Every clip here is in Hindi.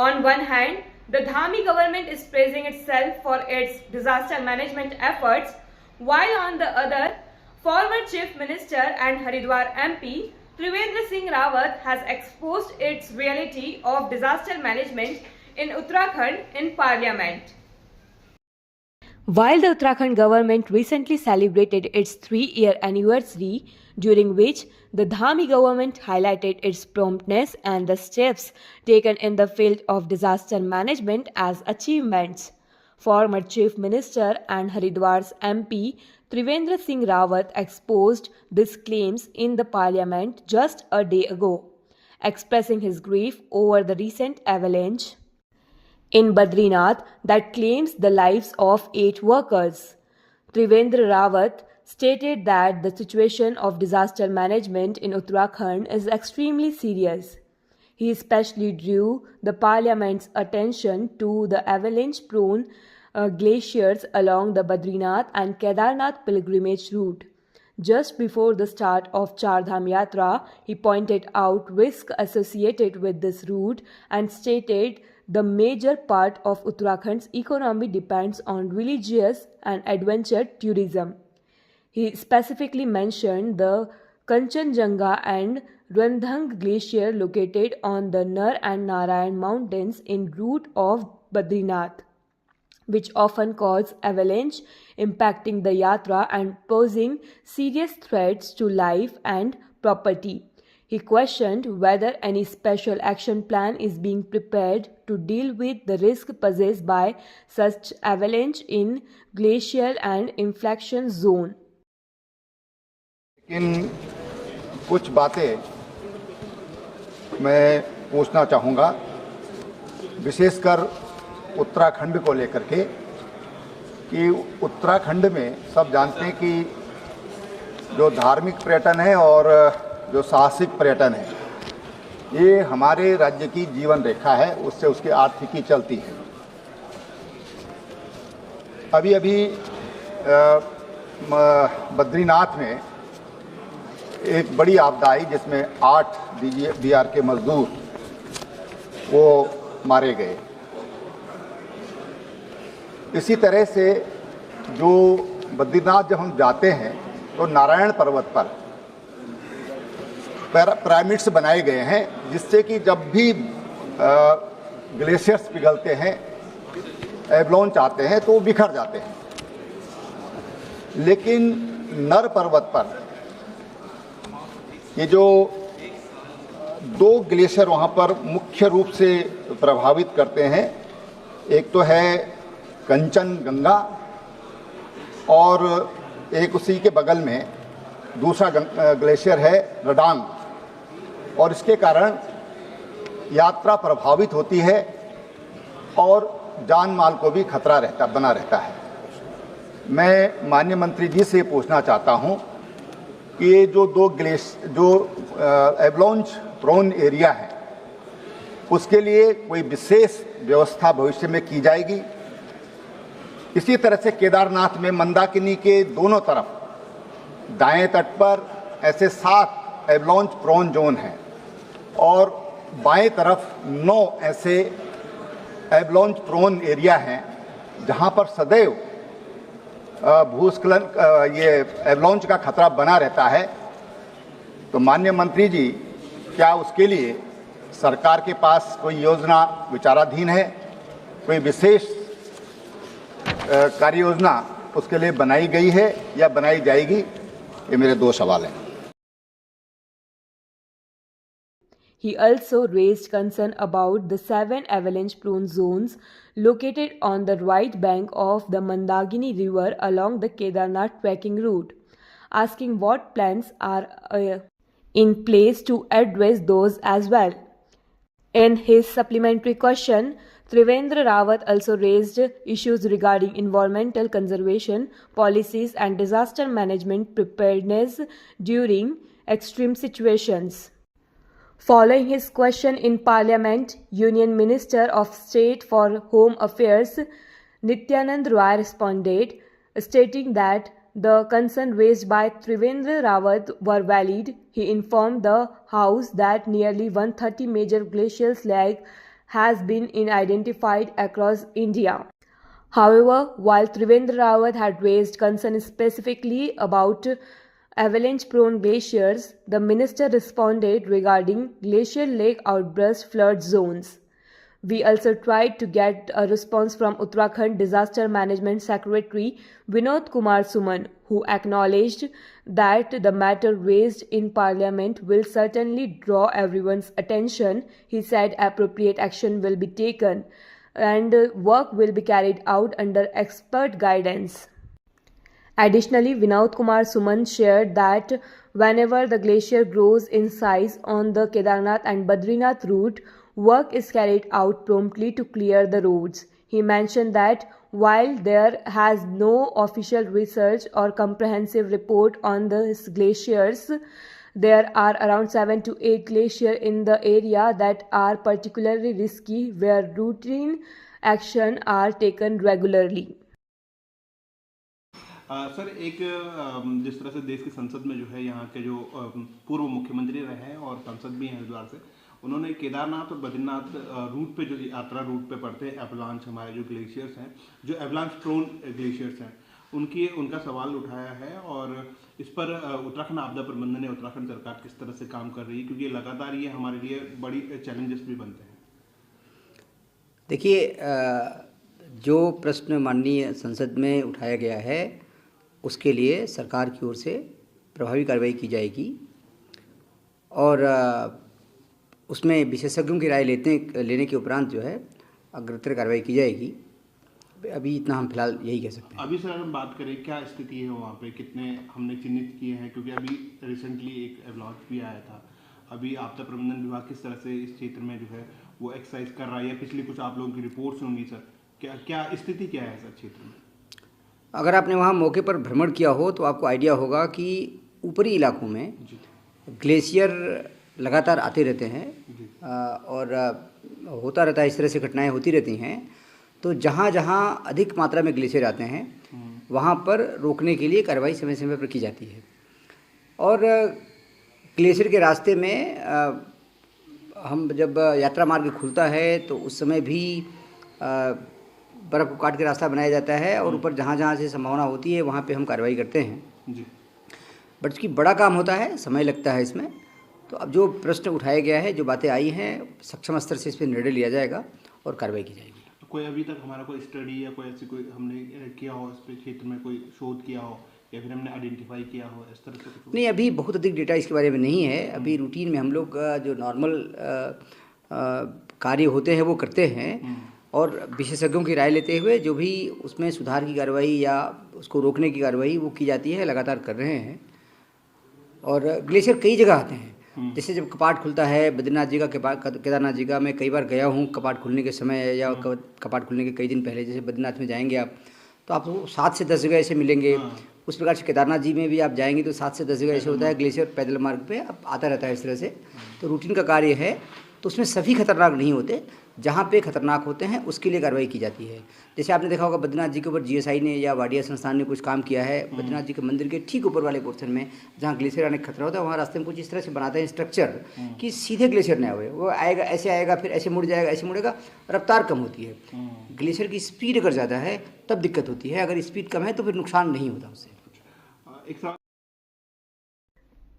On one hand, the Dhami government is praising itself for its disaster management efforts, while on the other, former Chief Minister and Haridwar MP Trivendra Singh Rawat has exposed its reality of disaster management in Uttarakhand in Parliament. While the Uttarakhand government recently celebrated its 3-year anniversary, during which the Dhami government highlighted its promptness and the steps taken in the field of disaster management as achievements, former Chief Minister and Haridwar's MP Trivendra Singh Rawat exposed these claims in the Parliament just a day ago, expressing his grief over the recent avalanche in Badrinath that claims the lives of 8 workers. Trivendra Rawat stated that the situation of disaster management in Uttarakhand is extremely serious. He especially drew the Parliament's attention to the avalanche-prone glaciers along the Badrinath and Kedarnath pilgrimage route. Just before the start of Char Dham Yatra, he pointed out risks associated with this route and stated the major part of Uttarakhand's economy depends on religious and adventure tourism. He specifically mentioned the Kanchenjunga and Randhang glacier located on the Nar and Narayan mountains in route of Badrinath, which often cause avalanche, impacting the yatra and posing serious threats to life and property. He questioned whether any special action plan is being prepared to deal with the risk posed by such avalanche in glacial and inflection zone. लेकिन कुछ बातें मैं पूछना चाहूँगा, विशेषकर उत्तराखंड को लेकर के, कि उत्तराखंड में सब जानते हैं कि जो धार्मिक पर्यटन है और जो साहसिक पर्यटन है, ये हमारे राज्य की जीवन रेखा है, उससे उसकी आर्थिकी चलती है। अभी अभी बद्रीनाथ में एक बड़ी आपदा आई जिसमें 8 बिहार के मजदूर वो मारे गए। इसी तरह से जो बद्रीनाथ जब हम जाते हैं तो नारायण पर्वत पर पिरामिड्स बनाए गए हैं, जिससे कि जब भी ग्लेशियर्स पिघलते हैं, एवलांच आते हैं तो वो बिखर जाते हैं। लेकिन नर पर्वत पर ये जो 2 ग्लेशियर वहाँ पर मुख्य रूप से प्रभावित करते हैं, एक तो है कंचनजंगा और एक उसी के बगल में दूसरा ग्लेशियर है रडांग, और इसके कारण यात्रा प्रभावित होती है और जान माल को भी खतरा बना रहता है। मैं माननीय मंत्री जी से पूछना चाहता हूं कि ये जो 2 एवलांच प्रोन एरिया है, उसके लिए कोई विशेष व्यवस्था भविष्य में की जाएगी। इसी तरह से केदारनाथ में मंदाकिनी के दोनों तरफ दाएं तट पर ऐसे 7 एवलांच प्रोन जोन हैं और बाएं तरफ 9 ऐसे एवलांच प्रोन एरिया हैं जहां पर सदैव भूस्खलन ये एवलांच का खतरा बना रहता है। तो माननीय मंत्री जी, क्या उसके लिए सरकार के पास कोई योजना विचाराधीन है, कोई विशेष कार्य योजना उसके लिए बनाई गई है या बनाई जाएगी? ये मेरे 2 सवाल हैं। He also raised concern about the 7 avalanche-prone zones located on the right bank of the Mandakini River along the Kedarnath trekking route, asking what plans are in place to address those as well. In his supplementary question, Trivendra Rawat also raised issues regarding environmental conservation policies and disaster management preparedness during extreme situations. Following his question in Parliament, Union Minister of State for Home Affairs Nityanand Roy responded, stating that the concerns raised by Trivendra Rawat were valid. He informed the House that nearly 130 major glaciers like has been identified across India. However, while Trivendra Rawat had raised concern specifically about avalanche-prone glaciers, the minister responded regarding Glacier Lake outburst flood zones. We also tried to get a response from Uttarakhand Disaster Management Secretary Vinod Kumar Suman, who acknowledged that the matter raised in Parliament will certainly draw everyone's attention. He said appropriate action will be taken and work will be carried out under expert guidance. Additionally, Vinod Kumar Suman shared that whenever the glacier grows in size on the Kedarnath and Badrinath route, work is carried out promptly to clear the roads. He mentioned that while there has no official research or comprehensive report on the glaciers, there are around 7 to 8 glaciers in the area that are particularly risky, where routine action are taken regularly. Sir एक जिस तरह से देश की संसद में जो है यहाँ के जो पूर्व मुख्यमंत्री रहे हैं और सांसद भी हैं हरिद्वार से, उन्होंने केदारनाथ और बद्रीनाथ रूट पे जो यात्रा रूट पे पड़ते हैं एवलांच हमारे जो ग्लेशियर्स हैं, जो एवलांच प्रोन ग्लेशियर्स हैं, उनका सवाल उठाया है और इस पर उत्तराखंड आपदा प्रबंधन या उत्तराखंड सरकार किस तरह से काम कर रही है, क्योंकि लगातार ये हमारे लिए बड़ी चैलेंजेस भी बनते हैं। देखिए, जो प्रश्न माननीय संसद में उठाया गया है उसके लिए सरकार की ओर से प्रभावी कार्रवाई की जाएगी और उसमें विशेषज्ञों की राय लेने के उपरांत जो है अग्रतर कार्रवाई की जाएगी। अभी इतना हम फिलहाल यही कह सकते हैं। अभी सर हम बात करें क्या स्थिति है वहाँ पे, कितने हमने चिन्हित किए हैं, क्योंकि अभी रिसेंटली एक एवलांच भी आया था। अभी आपदा प्रबंधन विभाग किस तरह से इस क्षेत्र में जो है वो एक्सरसाइज कर रहा है, या पिछली कुछ आप लोगों की रिपोर्ट्स होंगी सर, क्या स्थिति क्या है सर क्षेत्र में? अगर आपने वहाँ मौके पर भ्रमण किया हो तो आपको आइडिया होगा कि ऊपरी इलाकों में ग्लेशियर लगातार आते रहते हैं और होता रहता है, इस तरह से घटनाएं होती रहती हैं। तो जहाँ जहाँ अधिक मात्रा में ग्लेशियर आते हैं वहाँ पर रोकने के लिए कार्रवाई समय समय पर की जाती है। और ग्लेशियर के रास्ते में हम जब यात्रा मार्ग खुलता है तो उस समय भी बर्फ़ को काट के रास्ता बनाया जाता है और ऊपर जहाँ जहाँ से संभावना होती है वहाँ पे हम कार्रवाई करते हैं जी। बट इसकी बड़ा काम होता है, समय लगता है इसमें। तो अब जो प्रश्न उठाया गया है, जो बातें आई हैं, सक्षम स्तर से इस पर निर्णय लिया जाएगा और कार्रवाई की जाएगी। कोई अभी तक हमारा कोई स्टडी या कोई ऐसी कोई हमने किया हो इस क्षेत्र में, कोई शोध किया हो या फिर हमने आइडेंटिफाई किया हो इस तरह से? नहीं, अभी बहुत अधिक डेटा इसके बारे में नहीं है। अभी रूटीन में हम लोग जो नॉर्मल कार्य होते हैं वो करते हैं और विशेषज्ञों की राय लेते हुए जो भी उसमें सुधार की कार्रवाई या उसको रोकने की कार्रवाई वो की जाती है, लगातार कर रहे हैं। और ग्लेशियर कई जगह आते हैं, जैसे जब कपाट खुलता है बद्रीनाथ जी का, केदारनाथ जी का मैं कई बार गया हूँ कपाट खुलने के समय या कपाट खुलने के कई दिन पहले। जैसे बद्रीनाथ में जाएंगे आप तो आपको 7 से 10 जगह ऐसे मिलेंगे। उस प्रकार से केदारनाथ जी में भी आप जाएंगे तो 7 से 10 जगह ऐसे होता है, ग्लेशियर पैदल मार्ग पे अब आता रहता है इस तरह से। तो रूटीन का कार्य है, तो उसमें सभी खतरनाक नहीं होते, जहाँ पे खतरनाक होते हैं उसके लिए कार्रवाई की जाती है। जैसे आपने देखा होगा बद्रीनाथ जी के ऊपर जीएसआई ने या वाडिया संस्थान ने कुछ काम किया है। बद्रीनाथ जी के मंदिर के ठीक ऊपर वाले पोर्शन में जहाँ ग्लेशियर आने का खतरा होता है वहाँ रास्ते में कुछ इस तरह से बनाते हैं स्ट्रक्चर कि सीधे ग्लेशियर न आए, वो आएगा फिर ऐसे मुड़ जाएगा, ऐसे मुड़ेगा, रफ्तार कम होती है। ग्लेशियर की स्पीड अगर ज़्यादा है तब दिक्कत होती है, अगर स्पीड कम है तो फिर नुकसान नहीं होता उससे।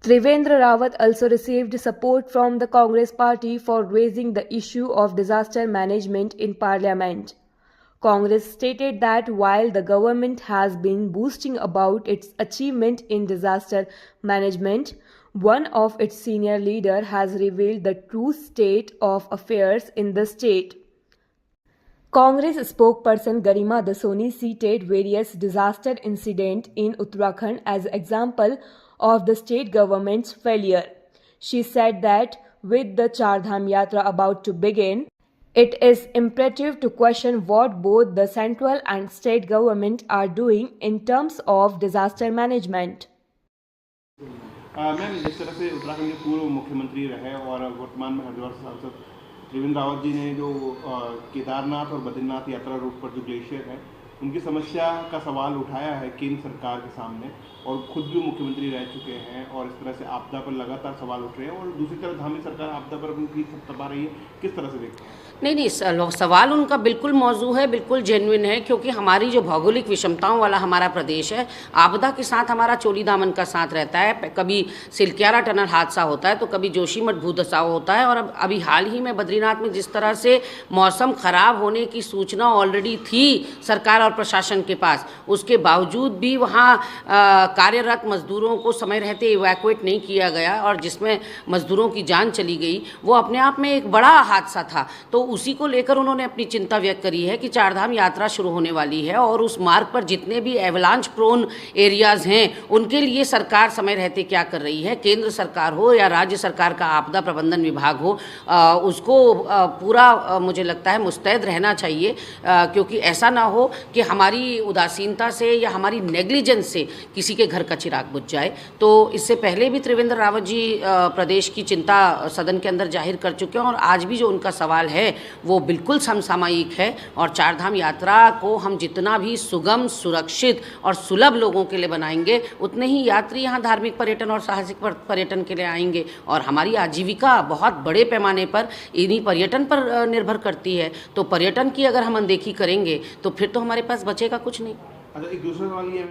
Trivendra Rawat also received support from the Congress party for raising the issue of disaster management in Parliament. Congress stated that while the government has been boasting about its achievement in disaster management, one of its senior leaders has revealed the true state of affairs in the state. Congress spokesperson Garima Dasoni cited various disaster incidents in Uttarakhand as example of the state government's failure. She said that with the Char Dham Yatra about to begin, it is imperative to question what both the central and state government are doing in terms of disaster management. Ma'am, जिस तरह से उत्तराखंड के पूर्व मुख्यमंत्री रहे और वर्तमान में हरिद्वार सांसद त्रिवेंद्र रावत जी ने जो केदारनाथ और बद्रीनाथ यात्रा रूट पर जो ग्लेशियर है उनकी समस्या का सवाल उठाया है केंद्र सरकार के सामने, और खुद भी मुख्यमंत्री रह चुके हैं, और इस तरह से आपदा पर लगातार सवाल उठ रहे हैं, और दूसरी तरफ धामी सरकार आपदा पर अपनी थपथपा रही है। किस तरह से देखते हैं? नहीं, सवाल उनका बिल्कुल मौजू है, बिल्कुल जेन्युइन है, क्योंकि हमारी जो भौगोलिक विषमताओं वाला हमारा प्रदेश है, आपदा के साथ हमारा चोली दामन का साथ रहता है। कभी सिलक्यारा टनल हादसा होता है, तो कभी जोशीमठ भूधसाव होता है, और अब अभी हाल ही में बद्रीनाथ में जिस तरह से मौसम खराब होने की सूचना ऑलरेडी थी सरकार और प्रशासन के पास, उसके बावजूद भी वहाँ कार्यरत मजदूरों को समय रहते इवैक्यूएट नहीं किया गया, और जिसमें मजदूरों की जान चली गई, वो अपने आप में एक बड़ा हादसा था। तो उसी को लेकर उन्होंने अपनी चिंता व्यक्त करी है कि चारधाम यात्रा शुरू होने वाली है, और उस मार्ग पर जितने भी एवलांच प्रोन एरियाज हैं उनके लिए सरकार समय रहते क्या कर रही है। केंद्र सरकार हो या राज्य सरकार का आपदा प्रबंधन विभाग हो, उसको पूरा मुझे लगता है मुस्तैद रहना चाहिए, क्योंकि ऐसा ना हो कि हमारी उदासीनता से या हमारी नेग्लिजेंस से किसी के घर का चिराग बुझ जाए। तो इससे पहले भी त्रिवेंद्र रावत जी प्रदेश की चिंता सदन के अंदर जाहिर कर चुके हैं, और आज भी जो उनका सवाल है वो बिल्कुल समसामयिक है। और चारधाम यात्रा को हम जितना भी सुगम, सुरक्षित और सुलभ लोगों के लिए बनाएंगे, उतने ही यात्री यहाँ धार्मिक पर्यटन और साहसिक पर्यटन के लिए आएंगे, और हमारी आजीविका बहुत बड़े पैमाने पर इन्हीं पर्यटन पर निर्भर करती है। तो पर्यटन की अगर हम अनदेखी करेंगे तो फिर तो हमारे पास बचेगा कुछ नहीं। अच्छा, एक दूसरा सवाल ये